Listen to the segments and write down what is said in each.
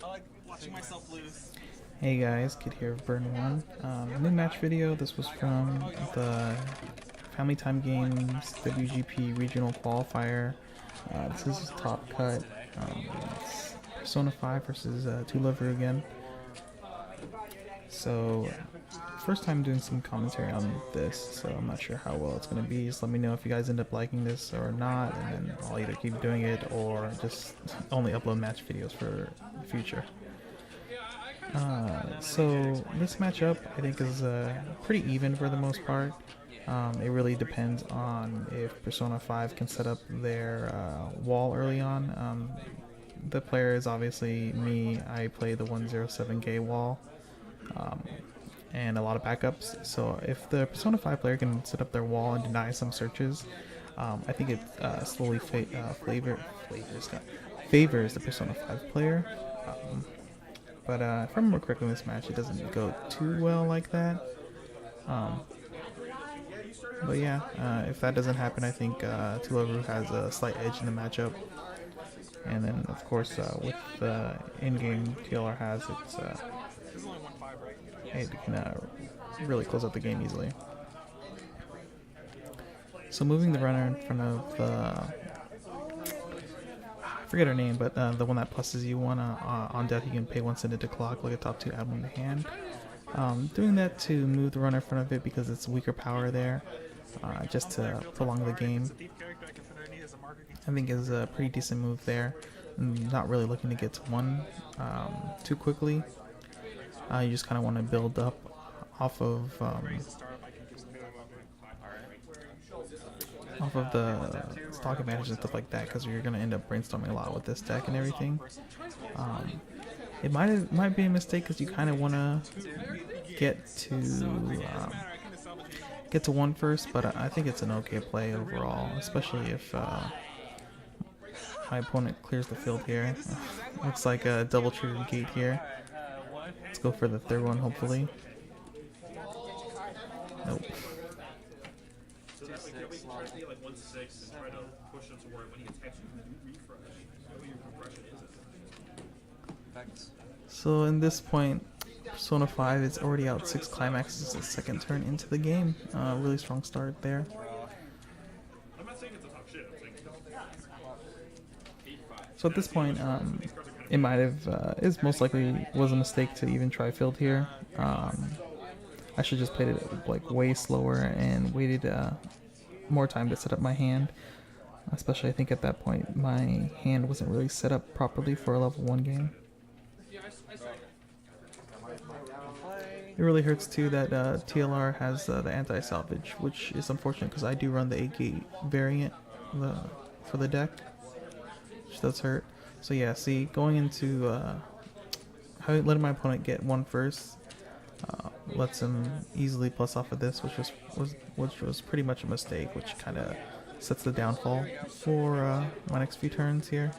I like watching myself lose. Hey guys, Kid here of Burn 1. New match video. This was from the Family Time Games WGP Regional Qualifier. This is top cut. It's Persona 5 versus Two Lover again. So, first time doing some commentary on this, so I'm not sure how well it's going to be. Just let me know if you guys end up liking this or not, and then I'll either keep doing it or just only upload match videos for the future. So this matchup I think is pretty even for the most part. It really depends on if Persona 5 can set up their wall early on. The player is obviously me. I play the 107k wall and a lot of backups. So if the Persona 5 player can set up their wall and deny some searches, I think it slowly favors the Persona 5 player. But if I remember correctly in this match, it doesn't go too well like that. But yeah, if that doesn't happen, I think Tuloru has a slight edge in the matchup. And then, of course, with the in-game TLR has, it can really close out the game easily. So moving the runner in front of I forget her name, but the one that pluses you one on death, you can pay 1 cent to clock, like a top 2, add 1 to hand. Doing that to move the runner in front of it because it's weaker power there, just to prolong the game. I think is a pretty decent move there. Not really looking to get to 1 too quickly. You just kind of want to build up off of the stock advantage and stuff like that, because you're gonna end up brainstorming a lot with this deck and everything. It might be a mistake because you kind of want to get to 1 first, but I think it's an okay play overall, especially if my opponent clears the field here. Looks like a double trigger gate here. Let's go for the 3rd one, hopefully. Nope. So in this point, Persona 5 is already out 6 climaxes the 2nd turn into the game. Really strong start there. So at this point, it might have is most likely was a mistake to even try field here. I should just played it like way slower and waited more time to set up my hand. Especially I think at that point my hand wasn't really set up properly for a level 1 game. It really hurts too that TLR has the anti-salvage, which is unfortunate because I do run the 8-gate variant for the deck, which does hurt. So yeah, see, going into letting my opponent get 1 first lets him easily plus off of this, which was pretty much a mistake, which kind of sets the downfall for my next few turns here.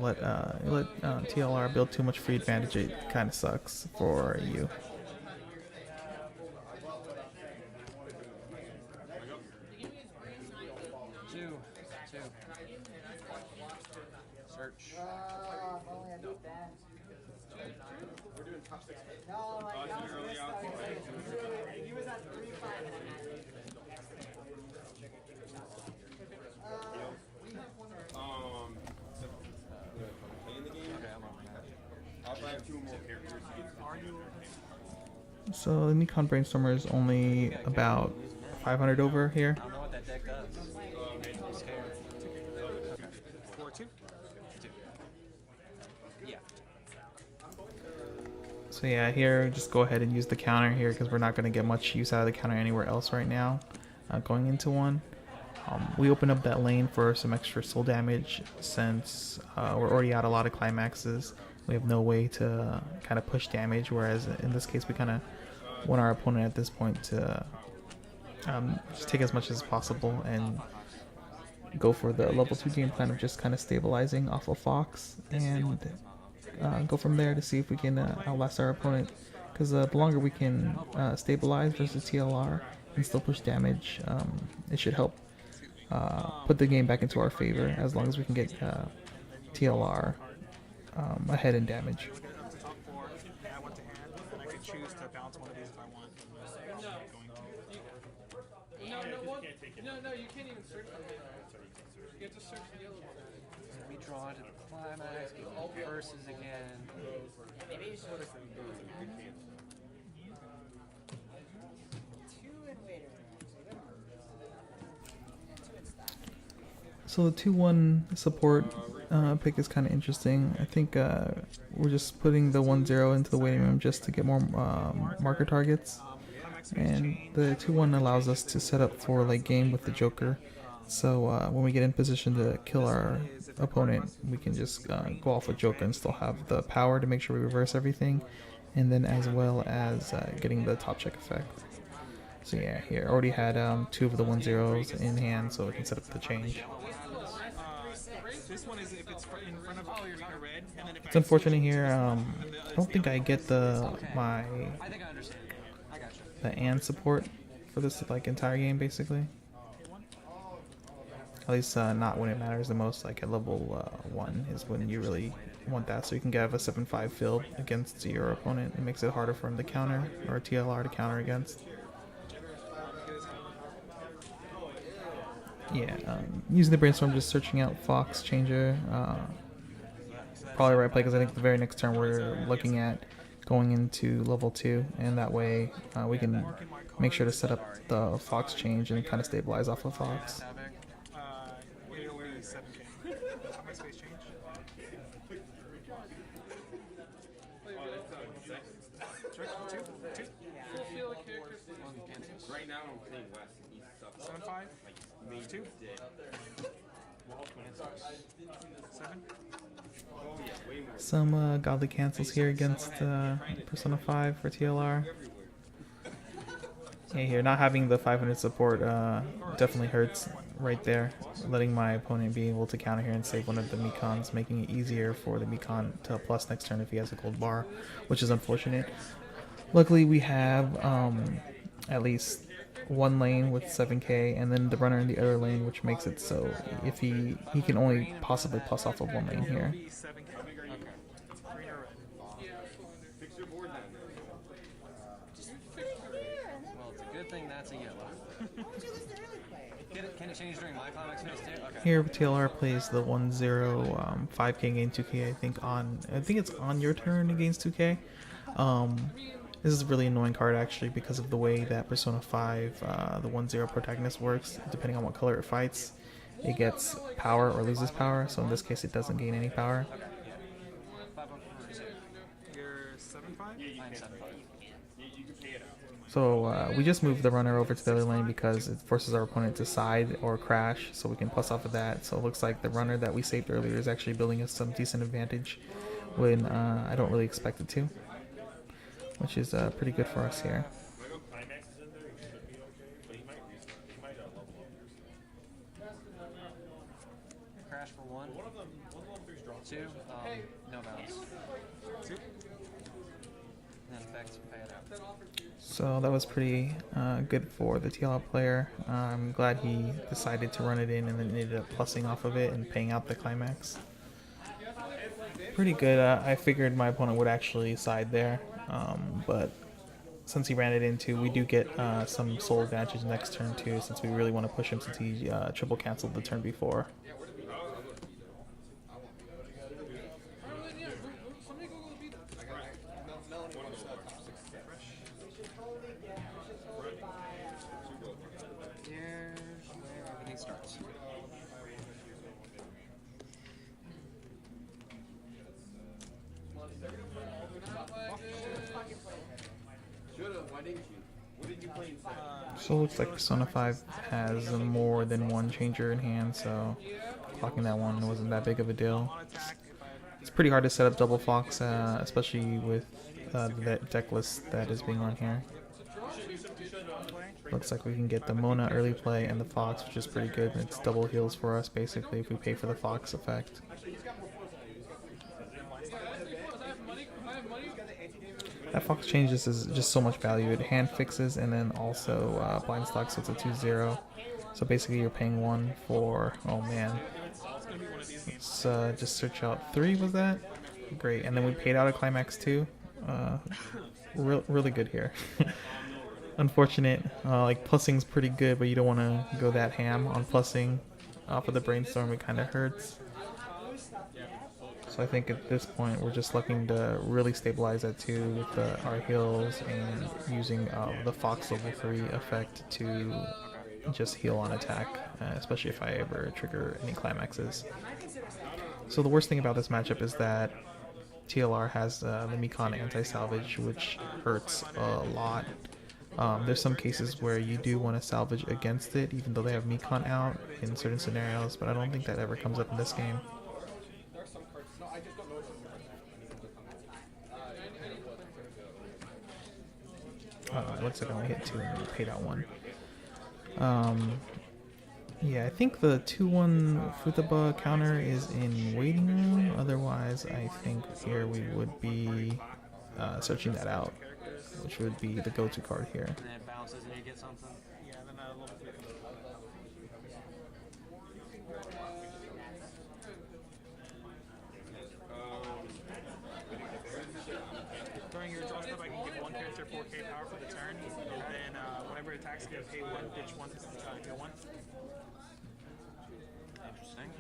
Let TLR build too much free advantage. It kind of sucks for you. Search. We're doing top 6. No, he was at 3-5 and I had it. So the Nikon Brainstormer is only about 500 over here. I don't know what that deck does. So yeah, here just go ahead and use the counter here because we're not going to get much use out of the counter anywhere else right now. Going into 1. We open up that lane for some extra soul damage since we're already out a lot of climaxes. We have no way to kind of push damage, whereas in this case we kind of want our opponent at this point to just take as much as possible and go for the level 2 game plan of just kind of stabilizing off of Fox and go from there to see if we can outlast our opponent, because the longer we can stabilize versus TLR and still push damage, it should help put the game back into our favor as long as we can get TLR ahead in damage. Look at up to top 4. I went to hand, and I could choose to bounce one of these if I want. No, you can't even search the main. You have to search the yellow one. We draw to the climax, get verses again. Maybe you should have So the 2-1 support pick is kind of interesting. I think we're just putting the 1-0 into the waiting room just to get more marker targets. And the 2-1 allows us to set up for late game with the Joker. So when we get in position to kill our opponent, we can just go off with Joker and still have the power to make sure we reverse everything. And then as well as getting the top check effect. So yeah, here I already had 2 of the 1-0s in hand, so we can set up the change. This one is if it's in front of red, and then if It's unfortunate here. I don't think I get I think I understand. I got you. the and support for this like entire game basically. At least not when it matters the most. Like at level 1 is when you really want that, so you can have a 7-5 field against your opponent. It makes it harder for him to counter, or TLR to counter against. Yeah, using the brainstorm, just searching out Fox Changer. Probably the right play because I think the very next turn we're looking at going into level 2, and that way we can make sure to set up the Fox change and kind of stabilize off of Fox. It'll be 7K. How much space change? Two? Full field of characters. Right now I'm playing West and East stuff. 7-5? Main 2? 7? Some godly cancels here against Persona 5 for TLR. Yeah, here not having the 500 support definitely hurts right there. Letting my opponent be able to counter here and save one of the Mikons, making it easier for the Mikon to plus next turn if he has a gold bar, which is unfortunate. Luckily we have at least one lane with 7k and then the runner in the other lane, which makes it so if he can only possibly plus off of one lane here. Well, it's a good thing that's a yellow. Can it change during my climax phase too? Okay. Here TLR plays the 1-0 5k gain 2k. I think it's on your turn against 2k. This is a really annoying card actually because of the way that Persona 5 the 1-0 protagonist works. Depending on what color it fights, it gets power or loses power. So in this case it doesn't gain any power. You're 7-5? I'm 7-5. So we just moved the runner over to the other lane because it forces our opponent to side or crash, so we can plus off of that. So it looks like the runner that we saved earlier is actually building us some decent advantage when I don't really expect it to, which is pretty good for us here. Crash for 1. 2. No bounce. 2. And then effects pay it out. So that was pretty good for the TLR player. I'm glad he decided to run it in and then ended up plussing off of it and paying out the climax. Pretty good. I figured my opponent would actually side there, but since he ran it into, we do get some soul advantage next turn too, since we really want to push him since he triple canceled the turn before. Here's where everything starts. So it looks like Persona 5 has more than one changer in hand, so clocking that one wasn't that big of a deal. It's pretty hard to set up double Fox, especially with the deck list that is being run here. Looks like we can get the Mona early play and the Fox, which is pretty good. It's double heals for us basically if we pay for the Fox effect. That Fox changes is just so much value. It hand fixes and then also blind stock, so it's a 2-0. So basically you're paying 1 for, oh man, gonna be one of these games. Let's just search out 3, was that? Great, and then we paid out a climax too. Really good here. Unfortunate, like plussing's pretty good, but you don't want to go that ham on plussing off of the brainstorm. It kind of hurts. So I think at this point we're just looking to really stabilize that 2 with our heals and using the Fox level 3 effect to just heal on attack, especially if I ever trigger any climaxes. So the worst thing about this matchup is that TLR has the Mekon anti-salvage, which hurts a lot. There's some cases where you do want to salvage against it, even though they have Mekon out in certain scenarios, but I don't think that ever comes up in this game. Looks like I only hit 2 and paid out 1. Yeah, I think the 2-1 Futaba counter is in waiting room. Otherwise, I think here we would be searching that out, which would be the go-to card here. And then it bounces and you get something. Yeah, then level 3. During your draw step, I can give 1 character 4k power for the turn, and then whatever attacks get pay 1, ditch 1 to heal 1. Interesting.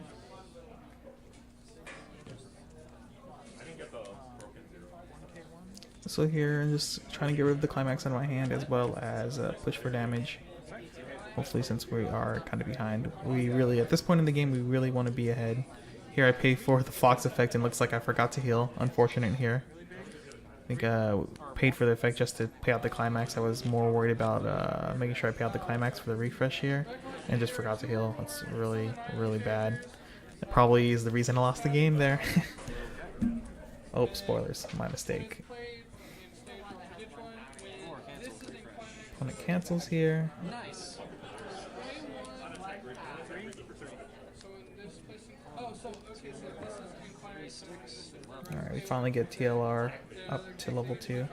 So here, I'm just trying to get rid of the climax on my hand as well as push for damage. Hopefully, since we are kind of behind, we really, at this point in the game, we really want to be ahead. Here I pay for the Fox effect and looks like I forgot to heal. Unfortunate here. I think paid for the effect just to pay out the climax. I was more worried about making sure I pay out the climax for the refresh here and just forgot to heal. That's really, really bad. That probably is the reason I lost the game there. Oh, spoilers. My mistake. Opponent cancels here. Nice. Alright, we finally get TLR up to level 2.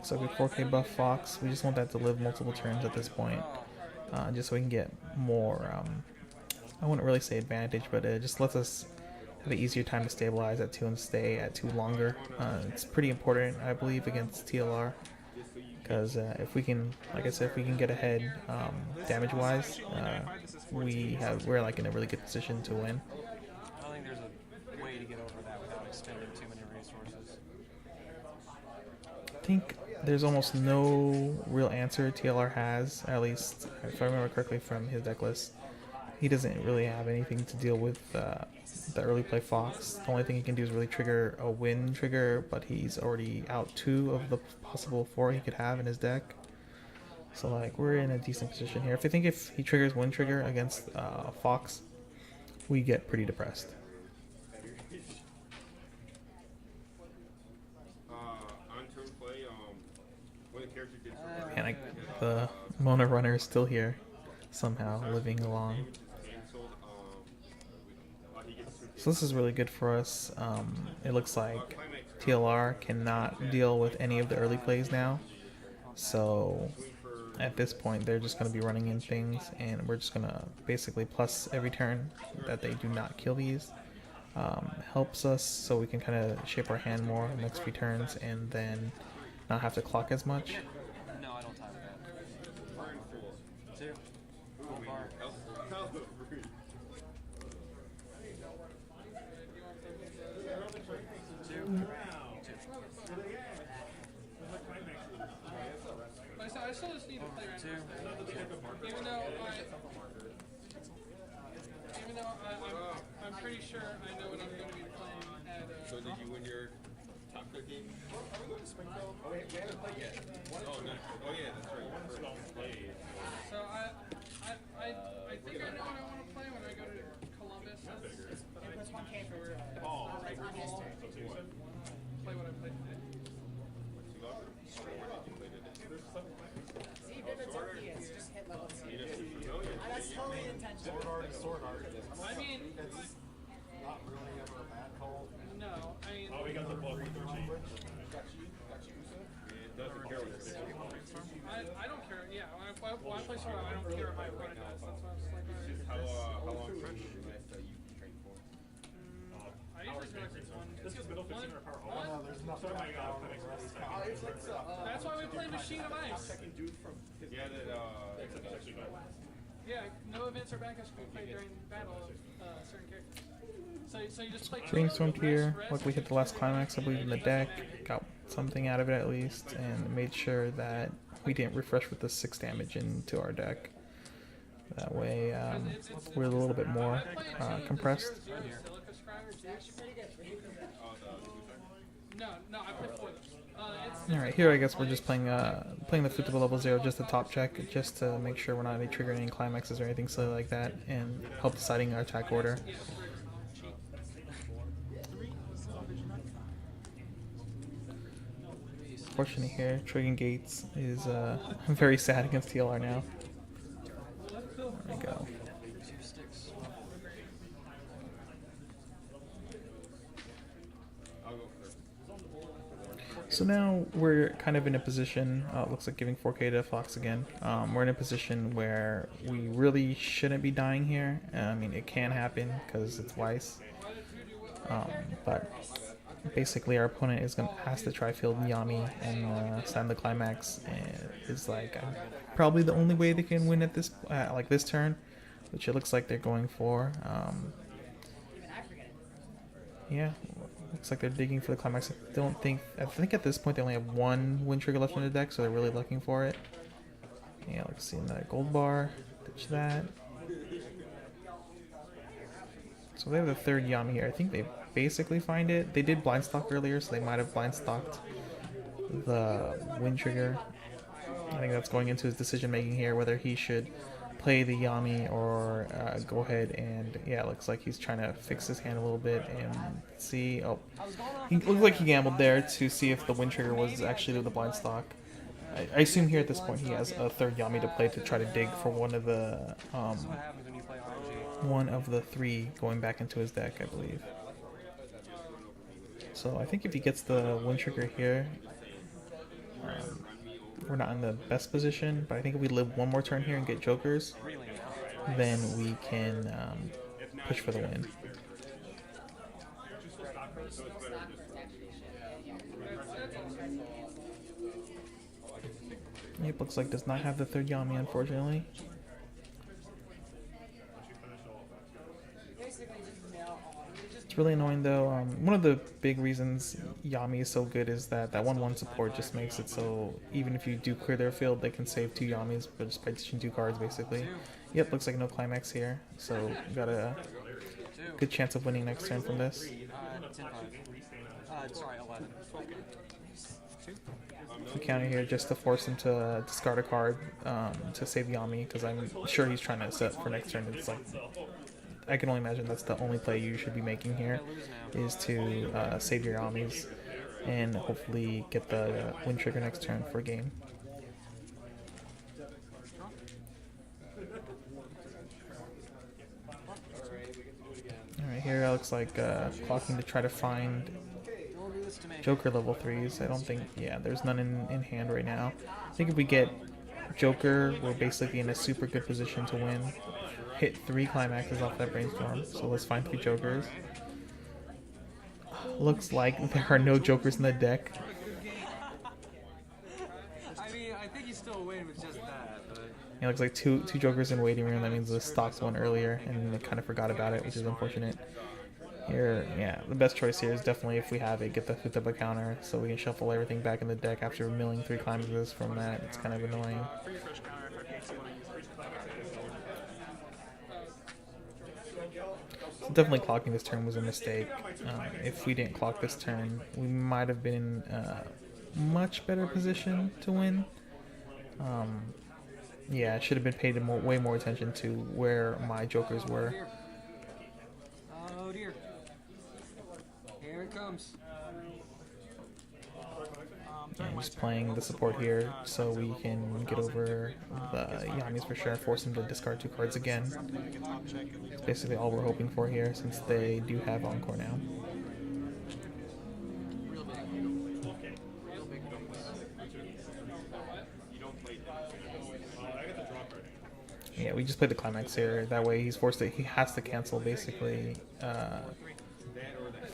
So we 4k buff Fox. We just want that to live multiple turns at this point. Just so we can get more, I wouldn't really say advantage, but it just lets us have an easier time to stabilize at 2 and stay at 2 longer. It's pretty important, I believe, against TLR. Because if we can, like I said, if we can get ahead damage-wise, we're like in a really good position to win. I don't think there's a way to get over that without expending too many resources. I think there's almost no real answer TLR has, at least if I remember correctly from his deck list. He doesn't really have anything to deal with the early play Fox. The only thing he can do is really trigger a win trigger, but he's already out 2 of the possible 4 he could have in his deck. So like we're in a decent position here. If he triggers win trigger against Fox, we get pretty depressed. On turn play, when the character gets And the Mona runner is still here, somehow living along. So this is really good for us. It looks like TLR cannot deal with any of the early plays now. So at this point, they're just going to be running in things, and we're just going to basically plus every turn that they do not kill these. Helps us so we can kind of shape our hand more the next few turns and then not have to clock as much. No, I don't tie with that. 2. Full bar. 2. I still just need to play around. 2. Even though I'm pretty sure I know what I'm going to be playing at. So did you win your top cut game? Are we going to Springfield? Oh, we haven't played yet. Oh, no. Oh, yeah, that's right. So I think I know what I want to play when I go to Columbus. But I just want to sure. Play what I played today. See, Vivid's empty, it's just hit level 2. That's totally intentional. I mean, It's not really ever a bad call. no, I mean, Oh, we got the book. It doesn't care what it's I don't care. Yeah, when I I play sort of, I don't care if my opponent does. That's why I was like, How long fresh? I usually go like one. This is middle 15 or power. Oh, no, there's nothing. That's why we play Machine of Ice. Yeah, Yeah, no events or backups can be played during battle of certain characters. So you just play. Brainstormed here. Luckily hit the last climax, I believe, in the deck. Got something out of it at least, and made sure that we didn't refresh with the 6 damage into our deck. That way, we're a little bit more compressed. No, I play 4 of them. Alright, here I guess we're just playing playing the Futaba level 0, just a top check, just to make sure we're not triggering any climaxes or anything silly like that, and help deciding our attack order. Fortunately here, triggering gates is very sad against TLR now. There we go. So now we're kind of in a position, it looks like giving 4K to Fox again. We're in a position where we really shouldn't be dying here. I mean, it can happen because it's Weiss. But basically our opponent has to try field Yami and stand the climax, and it's like probably the only way they can win at this like this turn, which it looks like they're going for. Yeah, looks like they're digging for the climax. I think at this point they only have 1 wind trigger left in the deck, so they're really looking for it. Yeah, let's see in that gold bar. Ditch that. So they have the 3rd Yami here. I think they basically find it. They did blind stock earlier, so they might have blind stocked the wind trigger. I think that's going into his decision making here, whether he should play the Yami or go ahead and, yeah, it looks like he's trying to fix his hand a little bit and see. Oh, he looked like he gambled there to see if the wind trigger was actually the blind stock. I assume here at this point he has a 3rd Yami to play to try to dig for one of the 3 going back into his deck, I believe. So I think if he gets the wind trigger here, we're not in the best position, but I think if we live 1 more turn here and get jokers, then we can push for the win. Yep, looks like does not have the 3rd Yami, unfortunately. It's really annoying though. One of the big reasons Yami is so good is that 1/1 support just makes it so even if you do clear their field, they can save 2 Yamis but just by ditching 2 cards basically. Yep, looks like no climax here, so we got a good chance of winning next turn from this. 10-5. Sorry, 11. We counter here just to force him to discard a card to save Yami, because I'm sure he's trying to set for next turn. It's like, I can only imagine that's the only play you should be making here, is to save your Yamis and hopefully get the wind trigger next turn for a game. Alright, here it looks like clocking to try to find Joker level 3s. I don't think, yeah, there's none in hand right now. I think if we get Joker, we're basically in a super good position to win. Hit 3 climaxes off that brainstorm, so let's find 3 Jokers. Looks like there are no Jokers in the deck. I mean, I think he's still win with just that, but... It looks like two Jokers in waiting room. That means the stocks one earlier, and they kind of forgot about it, which is unfortunate. Here, yeah, the best choice here is definitely, if we have it, get the Futaba counter so we can shuffle everything back in the deck after milling 3 climaxes from that. It's kind of annoying. So definitely clocking this turn was a mistake. If we didn't clock this turn, we might have been in a much better position to win. Yeah, I should have been paid way more attention to where my Jokers were. Oh dear. Here it comes. And just playing the support here so we can get over the Yamis for sure, force them to discard 2 cards again. It's basically all we're hoping for here, since they do have Encore now. Yeah, we just played the climax here. That way he's forced to, he has to cancel basically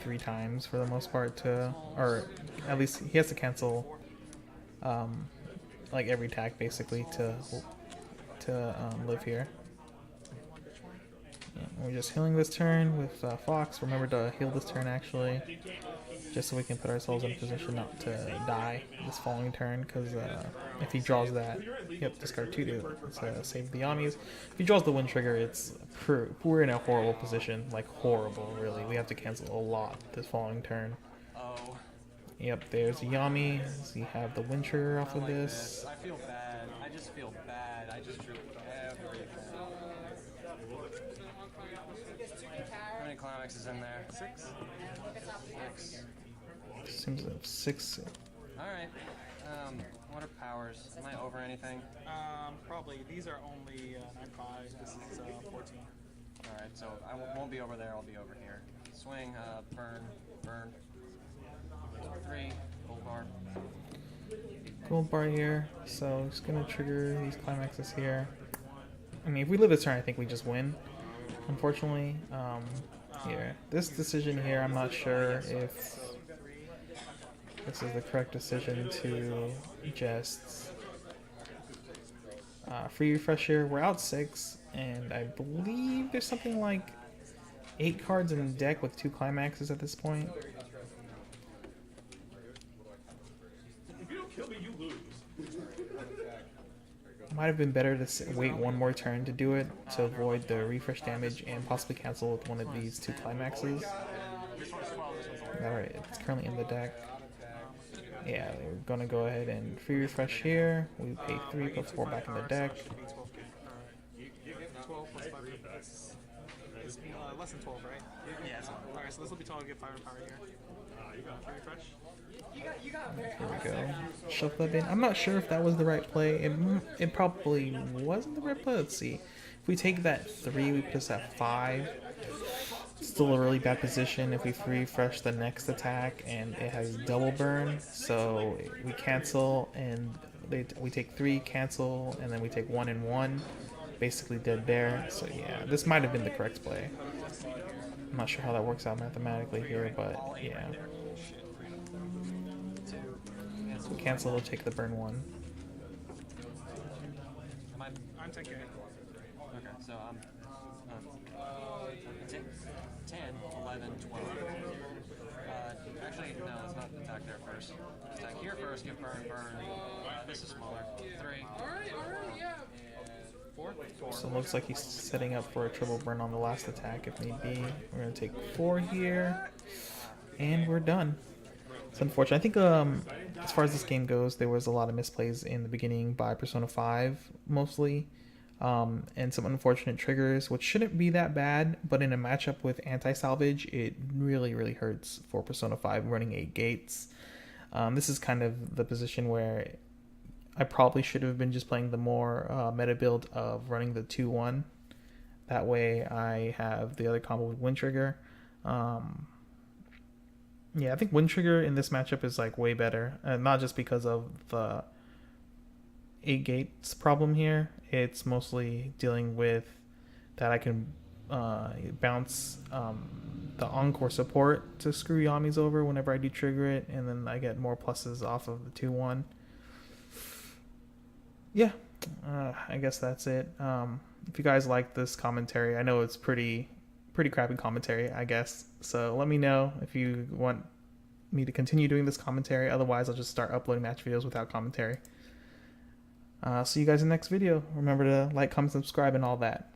3 times for the most part to, or at least he has to cancel like every attack basically to live here. Yeah, we're just healing this turn with Fox. Remember to heal this turn actually, just so we can put ourselves in a position not to die this following turn, because if he draws that, yep, discard 2 to save the Yamis. If he draws the wind trigger, we're in a horrible position, like horrible really. We have to cancel a lot this following turn. Oh. Yep, there's a Yami. So you have the wind trigger off of this. I feel bad. I just feel bad. I just drew everything. How many climaxes in there? 6? 6. Seems like 6. Alright. What are powers? Am I over anything? Probably. These are only 9.5. This is 14. Alright, so I won't be over there, I'll be over here. Swing, burn. 3, gold bar. Gold bar here, so just gonna trigger these climaxes here. I mean, if we live this turn, I think we just win. Unfortunately, here, this decision here, I'm not sure if this is the correct decision to just free refresh here. We're out 6, and I believe there's something like 8 cards in the deck with 2 climaxes at this point. Might have been better to wait one more turn to do it to avoid the refresh damage and possibly cancel with one of these 2 climaxes. Alright, it's currently in the deck. Yeah, we're gonna go ahead and free refresh here. We pay 3, put 4 back in the deck. 12 plus 5 is less than 12, right? Yeah. Alright, so this will be 12 to get 5 power here. Free refresh. Here we go. Shuffle that in. I'm not sure if that was the right play. It probably wasn't the right play. Let's see. If we take that 3, we put us at 5. Still a really bad position if we free refresh the next attack, and it has double burn. So we cancel, and we take 3, cancel, and then we take 1 and 1. Basically dead there. So yeah, this might have been the correct play. I'm not sure how that works out mathematically here, but yeah. So we cancel, we'll take the burn 1. I'm taking it. Okay, so I'm 10, 11, 12. Actually, no, let's not attack there first. Attack here first, get burn. This is smaller. 3. Alright, yeah. 4. So it looks like he's setting up for a triple burn on the last attack if need be. We're going to take 4 here, and we're done. It's unfortunate. I think as far as this game goes, there was a lot of misplays in the beginning by Persona 5, mostly. And some unfortunate triggers, which shouldn't be that bad, but in a matchup with anti-salvage, it really hurts for Persona 5 running 8 gates. This is kind of the position where I probably should have been just playing the more meta build of running the 2-1. That way I have the other combo with Wind Trigger. Yeah, I think Wind Trigger in this matchup is like way better. Not just because of the 8 gates problem here. It's mostly dealing with that I can bounce the Encore support to screw Yami's over whenever I do trigger it, and then I get more pluses off of the 2-1. Yeah, I guess that's it. If you guys like this commentary, I know it's pretty crappy commentary, I guess. So let me know if you want me to continue doing this commentary. Otherwise, I'll just start uploading match videos without commentary. See you guys in the next video. Remember to like, comment, subscribe, and all that.